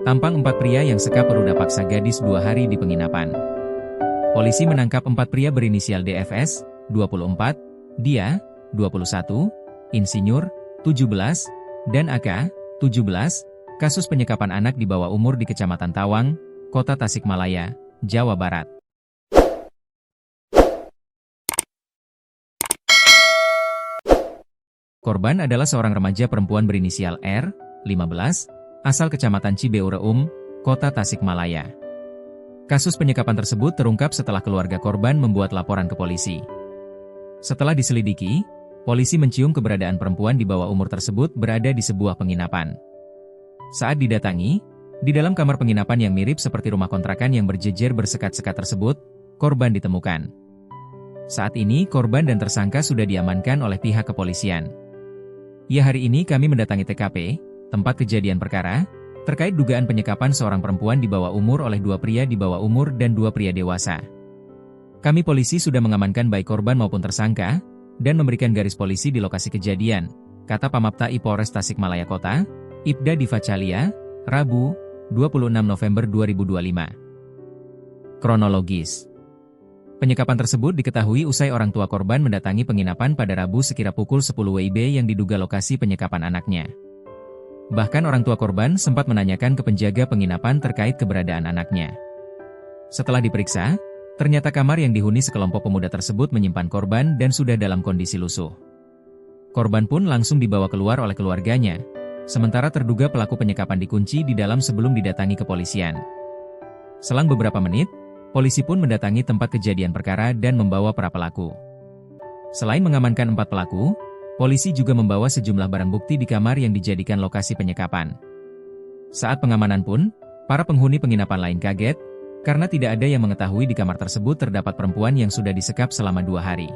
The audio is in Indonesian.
Tampang 4 pria yang sekap peruda paksa gadis 2 hari di penginapan. Polisi menangkap 4 pria berinisial DFS, 24, Dia, 21, Insinyur, 17, dan AK, 17, kasus penyekapan anak di bawah umur di Kecamatan Tawang, Kota Tasikmalaya, Jawa Barat. Korban adalah seorang remaja perempuan berinisial R, 15, asal Kecamatan Cibeureum, Kota Tasikmalaya. Kasus penyekapan tersebut terungkap setelah keluarga korban membuat laporan ke polisi. Setelah diselidiki, polisi mencium keberadaan perempuan di bawah umur tersebut berada di sebuah penginapan. Saat didatangi, di dalam kamar penginapan yang mirip seperti rumah kontrakan yang berjejer bersekat-sekat tersebut, korban ditemukan. Saat ini korban dan tersangka sudah diamankan oleh pihak kepolisian. Ya, hari ini kami mendatangi TKP, tempat kejadian perkara, terkait dugaan penyekapan seorang perempuan di bawah umur oleh 2 pria di bawah umur dan 2 pria dewasa. Kami polisi sudah mengamankan baik korban maupun tersangka, dan memberikan garis polisi di lokasi kejadian, kata Pamapta Polres Tasikmalaya Kota, Ibda Diva Calia, Rabu, 26 November 2025. Kronologis. Penyekapan tersebut diketahui usai orang tua korban mendatangi penginapan pada Rabu sekira pukul 10 WIB yang diduga lokasi penyekapan anaknya. Bahkan orang tua korban sempat menanyakan ke penjaga penginapan terkait keberadaan anaknya. Setelah diperiksa, ternyata kamar yang dihuni sekelompok pemuda tersebut menyimpan korban dan sudah dalam kondisi lusuh. Korban pun langsung dibawa keluar oleh keluarganya, sementara terduga pelaku penyekapan dikunci di dalam sebelum didatangi kepolisian. Selang beberapa menit, polisi pun mendatangi tempat kejadian perkara dan membawa para pelaku. Selain mengamankan 4 pelaku, polisi juga membawa sejumlah barang bukti di kamar yang dijadikan lokasi penyekapan. Saat pengamanan pun, para penghuni penginapan lain kaget, karena tidak ada yang mengetahui di kamar tersebut terdapat perempuan yang sudah disekap selama 2 hari.